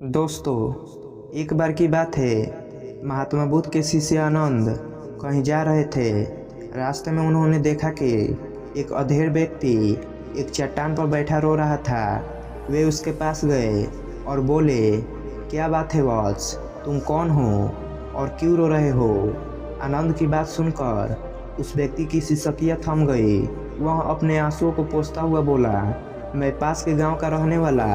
दोस्तों, एक बार की बात है। महात्मा बुद्ध के शिष्य आनंद कहीं जा रहे थे। रास्ते में उन्होंने देखा कि एक अधेड़ व्यक्ति एक चट्टान पर बैठा रो रहा था। वे उसके पास गए और बोले, क्या बात है वत्स, तुम कौन हो और क्यों रो रहे हो? आनंद की बात सुनकर उस व्यक्ति की सिसकियाँ थम गई। वह अपने आंसुओं को पोंछता हुआ बोला, मैं पास के गांव का रहने वाला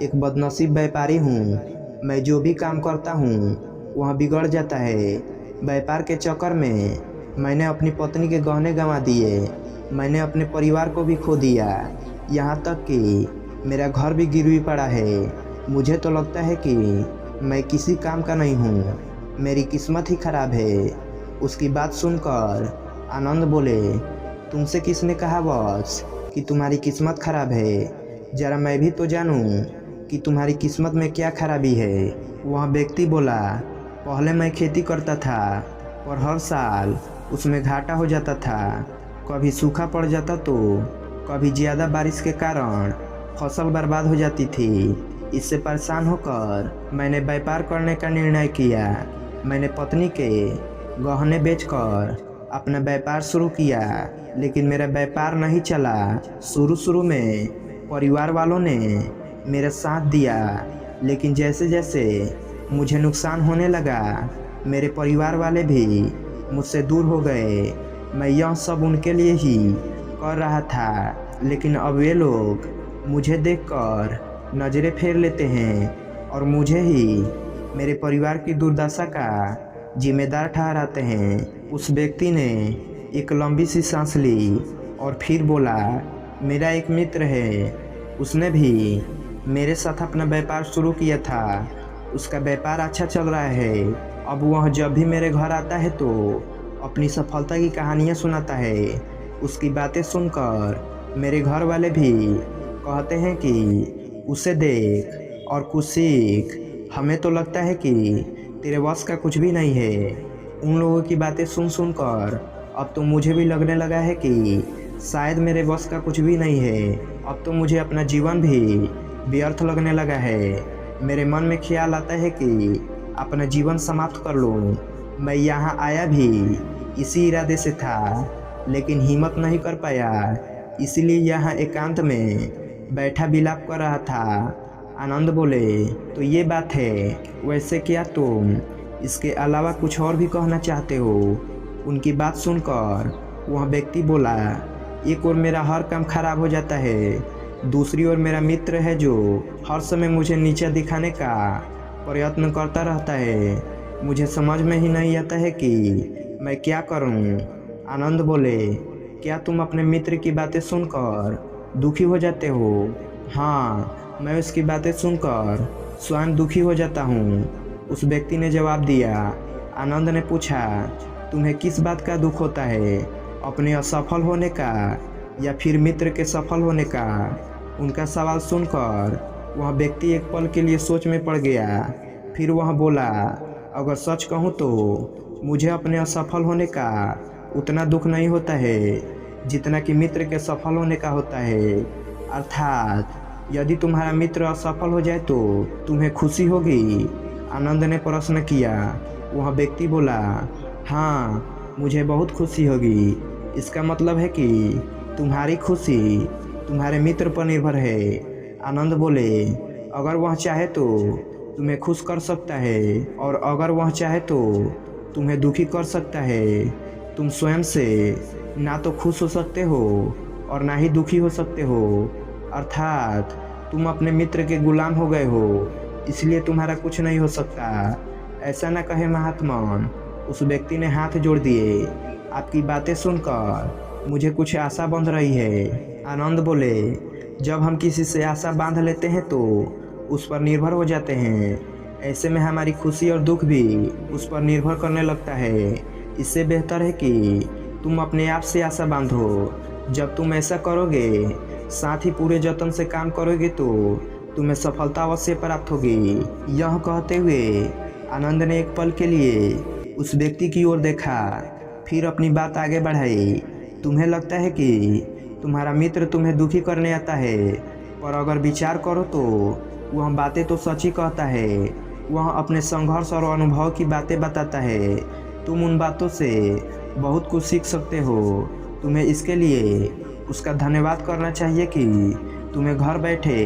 एक बदनसीब व्यापारी हूँ। मैं जो भी काम करता हूँ वह बिगड़ जाता है। व्यापार के चक्कर में मैंने अपनी पत्नी के गहने गंवा दिए। मैंने अपने परिवार को भी खो दिया, यहाँ तक कि मेरा घर भी गिरवी पड़ा है। मुझे तो लगता है कि मैं किसी काम का नहीं हूँ, मेरी किस्मत ही खराब है। उसकी बात सुनकर आनंद बोले, तुमसे किसने कहा बॉस कि तुम्हारी किस्मत खराब है? ज़रा मैं भी तो जानूं कि तुम्हारी किस्मत में क्या खराबी है। वह व्यक्ति बोला, पहले मैं खेती करता था और हर साल उसमें घाटा हो जाता था। कभी सूखा पड़ जाता तो कभी ज़्यादा बारिश के कारण फसल बर्बाद हो जाती थी। इससे परेशान होकर मैंने व्यापार करने का निर्णय किया। मैंने पत्नी के गहने बेचकर अपना व्यापार शुरू किया, लेकिन मेरा व्यापार नहीं चला। शुरू में परिवार वालों ने मेरा साथ दिया, लेकिन जैसे जैसे मुझे नुकसान होने लगा मेरे परिवार वाले भी मुझसे दूर हो गए। मैं यह सब उनके लिए ही कर रहा था, लेकिन अब वे लोग मुझे देखकर नज़रें फेर लेते हैं और मुझे ही मेरे परिवार की दुर्दशा का जिम्मेदार ठहराते हैं। उस व्यक्ति ने एक लंबी सी सांस ली और फिर बोला, मेरा एक मित्र है, उसने भी मेरे साथ अपना व्यापार शुरू किया था। उसका व्यापार अच्छा चल रहा है। अब वह जब भी मेरे घर आता है तो अपनी सफलता की कहानियाँ सुनाता है। उसकी बातें सुनकर मेरे घर वाले भी कहते हैं कि उसे देख और कुछ सीख। हमें तो लगता है कि तेरे वश का कुछ भी नहीं है। उन लोगों की बातें सुनकर अब तो मुझे भी लगने लगा है कि शायद मेरे बस का कुछ भी नहीं है। अब तो मुझे अपना जीवन भी व्यर्थ लगने लगा है। मेरे मन में ख्याल आता है कि अपना जीवन समाप्त कर लूं। मैं यहाँ आया भी इसी इरादे से था, लेकिन हिम्मत नहीं कर पाया, इसीलिए यहाँ एकांत में बैठा विलाप कर रहा था। आनंद बोले, तो ये बात है। वैसे क्या तुम इसके अलावा कुछ और भी कहना चाहते हो? उनकी बात सुनकर वह व्यक्ति बोला, एक ओर मेरा हर काम खराब हो जाता है, दूसरी ओर मेरा मित्र है जो हर समय मुझे नीचा दिखाने का प्रयत्न करता रहता है। मुझे समझ में ही नहीं आता है कि मैं क्या करूं। आनंद बोले, क्या तुम अपने मित्र की बातें सुनकर दुखी हो जाते हो? हाँ, मैं उसकी बातें सुनकर स्वयं दुखी हो जाता हूँ, उस व्यक्ति ने जवाब दिया। आनंद ने पूछा, तुम्हें किस बात का दुख होता है, अपने असफल होने का या फिर मित्र के सफल होने का? उनका सवाल सुनकर वह व्यक्ति एक पल के लिए सोच में पड़ गया। फिर वह बोला, अगर सच कहूँ तो मुझे अपने असफल होने का उतना दुख नहीं होता है जितना कि मित्र के सफल होने का होता है। अर्थात यदि तुम्हारा मित्र असफल हो जाए तो तुम्हें खुशी होगी? आनंद ने प्रश्न किया। वह व्यक्ति बोला, हाँ, मुझे बहुत खुशी होगी। इसका मतलब है कि तुम्हारी खुशी तुम्हारे मित्र पर निर्भर है। आनंद बोले, अगर वह चाहे तो तुम्हें खुश कर सकता है और अगर वह चाहे तो तुम्हें दुखी कर सकता है। तुम स्वयं से ना तो खुश हो सकते हो और ना ही दुखी हो सकते हो। अर्थात तुम अपने मित्र के गुलाम हो गए हो, इसलिए तुम्हारा कुछ नहीं हो सकता। ऐसा ना कहे महात्मन, उस व्यक्ति ने हाथ जोड़ दिए। आपकी बातें सुनकर मुझे कुछ आशा बंध रही है। आनंद बोले, जब हम किसी से आशा बांध लेते हैं तो उस पर निर्भर हो जाते हैं। ऐसे में हमारी खुशी और दुख भी उस पर निर्भर करने लगता है। इससे बेहतर है कि तुम अपने आप से आशा बांधो। जब तुम ऐसा करोगे, साथ ही पूरे जतन से काम करोगे तो तुम्हें सफलता अवश्य प्राप्त होगी। यह कहते हुए आनंद ने एक पल के लिए उस व्यक्ति की ओर देखा, फिर अपनी बात आगे बढ़ाई। तुम्हें लगता है कि तुम्हारा मित्र तुम्हें दुखी करने आता है, पर अगर विचार करो तो वह बातें तो सच ही कहता है। वह अपने संघर्ष और अनुभव की बातें बताता है। तुम उन बातों से बहुत कुछ सीख सकते हो। तुम्हें इसके लिए उसका धन्यवाद करना चाहिए कि तुम्हें घर बैठे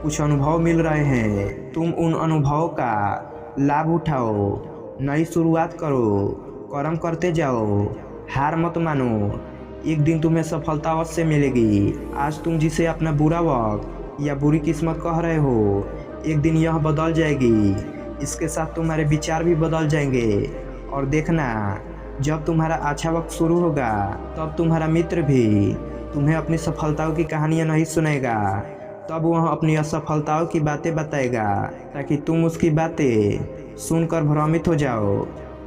कुछ अनुभव मिल रहे हैं। तुम उन अनुभवों का लाभ उठाओ, नई शुरुआत करो, कर्म करते जाओ, हार मत मानो। एक दिन तुम्हें सफलता अवश्य मिलेगी। आज तुम जिसे अपना बुरा वक्त या बुरी किस्मत कह रहे हो, एक दिन यह बदल जाएगी। इसके साथ तुम्हारे विचार भी बदल जाएंगे। और देखना, जब तुम्हारा अच्छा वक्त शुरू होगा तब तुम्हारा मित्र भी तुम्हें अपनी सफलताओं की कहानियाँ नहीं सुनाएगा। तब वह अपनी असफलताओं की बातें बताएगा ताकि तुम उसकी बातें सुनकर भ्रमित हो जाओ,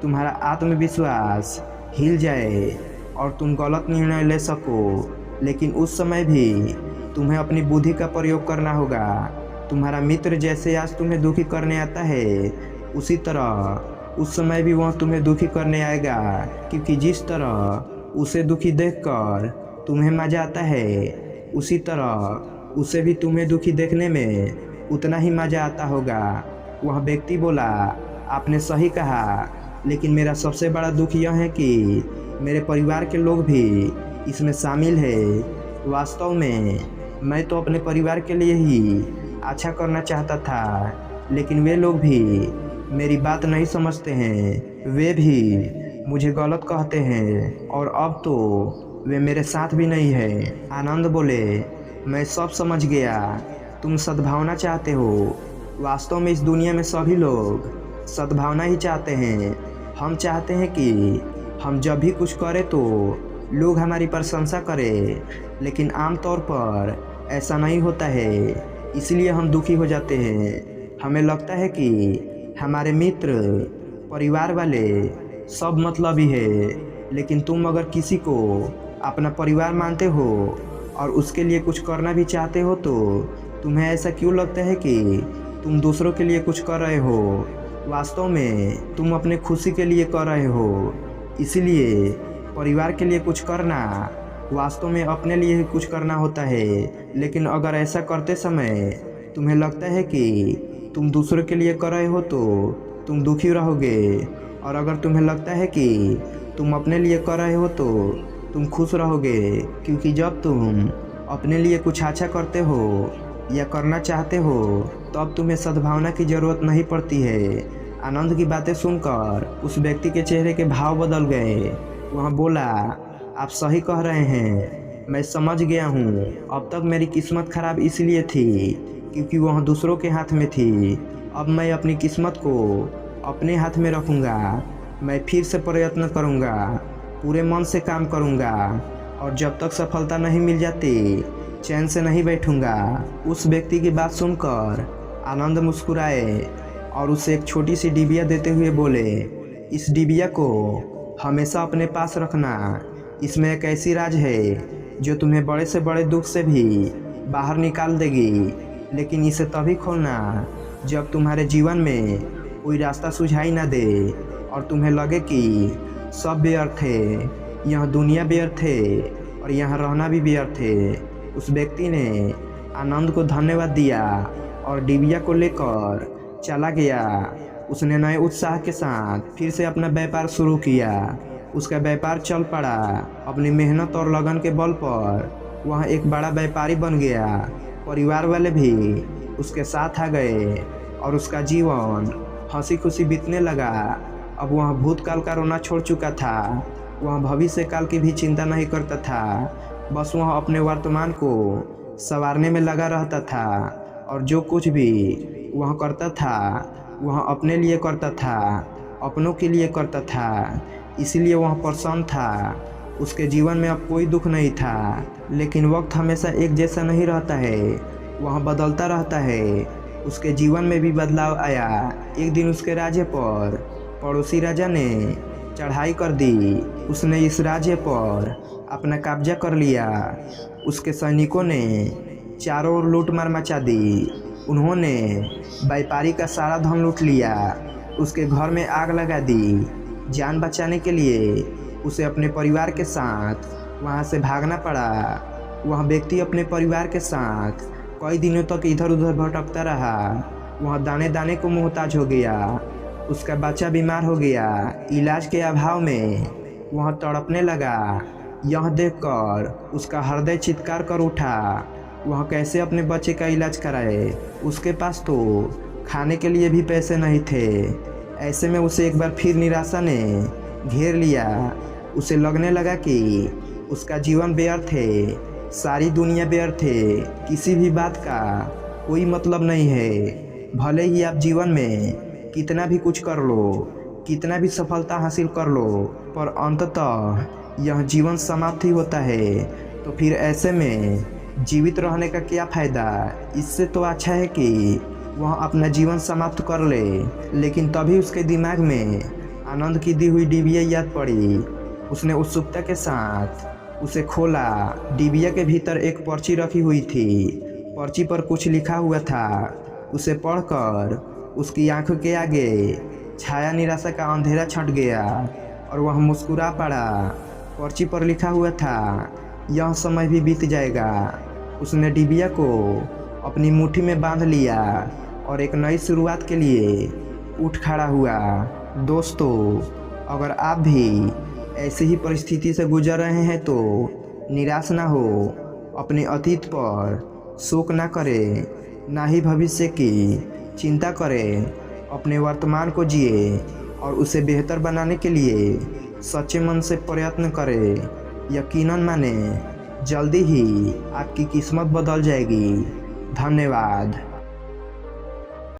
तुम्हारा आत्मविश्वास हिल जाए और तुम गलत निर्णय ले सको। लेकिन उस समय भी तुम्हें अपनी बुद्धि का प्रयोग करना होगा। तुम्हारा मित्र जैसे आज तुम्हें दुखी करने आता है, उसी तरह उस समय भी वह तुम्हें दुखी करने आएगा, क्योंकि जिस तरह उसे दुखी देखकर तुम्हें मज़ा आता है, उसी तरह उसे भी तुम्हें दुखी देखने में उतना ही मज़ा आता होगा। वह व्यक्ति बोला, आपने सही कहा, लेकिन मेरा सबसे बड़ा दुख यह है कि मेरे परिवार के लोग भी इसमें शामिल है। वास्तव में मैं तो अपने परिवार के लिए ही अच्छा करना चाहता था, लेकिन वे लोग भी मेरी बात नहीं समझते हैं। वे भी मुझे गलत कहते हैं और अब तो वे मेरे साथ भी नहीं है। आनंद बोले, मैं सब समझ गया। तुम सद्भावना चाहते हो। वास्तव में इस दुनिया में सभी लोग सद्भावना ही चाहते हैं। हम चाहते हैं कि हम जब भी कुछ करें तो लोग हमारी प्रशंसा करें, लेकिन आमतौर पर ऐसा नहीं होता है। इसलिए हम दुखी हो जाते हैं। हमें लगता है कि हमारे मित्र, परिवार वाले सब मतलबी है। लेकिन तुम अगर किसी को अपना परिवार मानते हो और उसके लिए कुछ करना भी चाहते हो, तो तुम्हें ऐसा क्यों लगता है कि तुम दूसरों के लिए कुछ कर रहे हो? वास्तव में तुम अपने खुशी के लिए कर रहे हो। इसलिए परिवार के लिए कुछ करना वास्तव में अपने लिए ही कुछ करना होता है। लेकिन अगर ऐसा करते समय तुम्हें लगता है कि तुम दूसरों के लिए कर रहे हो, तो तुम दुखी रहोगे। और अगर तुम्हें लगता है कि तुम अपने लिए कर रहे हो, तो तुम खुश रहोगे, क्योंकि जब तुम अपने लिए कुछ अच्छा करते हो या करना चाहते हो, तब तुम्हें सद्भावना की ज़रूरत नहीं पड़ती है। आनंद की बातें सुनकर उस व्यक्ति के चेहरे के भाव बदल गए। वह बोला, आप सही कह रहे हैं, मैं समझ गया हूँ। अब तक मेरी किस्मत खराब इसलिए थी क्योंकि वह दूसरों के हाथ में थी। अब मैं अपनी किस्मत को अपने हाथ में रखूँगा। मैं फिर से प्रयत्न करूँगा, पूरे मन से काम करूँगा, और जब तक सफलता नहीं मिल जाती चैन से नहीं बैठूँगा। उस व्यक्ति की बात सुनकर आनंद मुस्कुराए और उसे एक छोटी सी डिबिया देते हुए बोले, इस डिबिया को हमेशा अपने पास रखना। इसमें एक ऐसी राज है जो तुम्हें बड़े से बड़े दुख से भी बाहर निकाल देगी। लेकिन इसे तभी खोलना जब तुम्हारे जीवन में कोई रास्ता सुझाई ना दे और तुम्हें लगे कि सब व्यर्थ है, यह दुनिया व्यर्थ है और यहाँ रहना भी व्यर्थ है। उस व्यक्ति ने आनंद को धन्यवाद दिया और डिबिया को लेकर चला गया। उसने नए उत्साह के साथ फिर से अपना व्यापार शुरू किया। उसका व्यापार चल पड़ा। अपनी मेहनत और लगन के बल पर वह एक बड़ा व्यापारी बन गया। परिवार वाले भी उसके साथ आ गए और उसका जीवन हंसी खुशी बीतने लगा। अब वह भूतकाल का रोना छोड़ चुका था। वह भविष्य काल की भी चिंता नहीं करता था। बस वह अपने वर्तमान को संवारने में लगा रहता था और जो कुछ भी वह करता था वह अपने लिए करता था, अपनों के लिए करता था। इसलिए वह प्रसन्न था। उसके जीवन में अब कोई दुख नहीं था। लेकिन वक्त हमेशा एक जैसा नहीं रहता है, वह बदलता रहता है। उसके जीवन में भी बदलाव आया। एक दिन उसके राज्य पर पड़ोसी राजा ने चढ़ाई कर दी। उसने इस राज्य पर अपना कब्जा कर लिया। उसके सैनिकों ने चारों ओर लूटमार मचा दी। उन्होंने व्यापारी का सारा धन लूट लिया। उसके घर में आग लगा दी। जान बचाने के लिए उसे अपने परिवार के साथ वहां से भागना पड़ा। वह व्यक्ति अपने परिवार के साथ कई दिनों तक इधर उधर भटकता रहा। वह दाने दाने को मोहताज हो गया। उसका बच्चा बीमार हो गया। इलाज के अभाव में वह तड़पने लगा। यह देखकर उसका हृदय चित्कार कर उठा। वह कैसे अपने बच्चे का इलाज कराए। उसके पास तो खाने के लिए भी पैसे नहीं थे। ऐसे में उसे एक बार फिर निराशा ने घेर लिया। उसे लगने लगा कि उसका जीवन व्यर्थ है, सारी दुनिया व्यर्थ है, किसी भी बात का कोई मतलब नहीं है। भले ही आप जीवन में कितना भी कुछ कर लो, कितना भी सफलता हासिल कर लो, पर अंततः यह जीवन समाप्त ही होता है। तो फिर ऐसे में जीवित रहने का क्या फ़ायदा। इससे तो अच्छा है कि वह अपना जीवन समाप्त कर ले। लेकिन तभी उसके दिमाग में आनंद की दी हुई डिबिया याद पड़ी। उसने उत्सुकता के साथ उसे खोला। डिबिया के भीतर एक पर्ची रखी हुई थी। पर्ची पर कुछ लिखा हुआ था। उसे पढ़कर उसकी आंखों के आगे छाया निराशा का अंधेरा छंट गया और वह मुस्कुरा पड़ा। पर्ची पर लिखा हुआ था, यह समय भी बीत जाएगा। उसने डिबिया को अपनी मुट्ठी में बांध लिया और एक नई शुरुआत के लिए उठ खड़ा हुआ। दोस्तों, अगर आप भी ऐसी ही परिस्थिति से गुजर रहे हैं तो निराश ना हो। अपने अतीत पर शोक ना करें, ना ही भविष्य की चिंता करें। अपने वर्तमान को जिए और उसे बेहतर बनाने के लिए सच्चे मन से प्रयत्न करें। यकीनन माने, जल्दी ही आपकी किस्मत बदल जाएगी। धन्यवाद।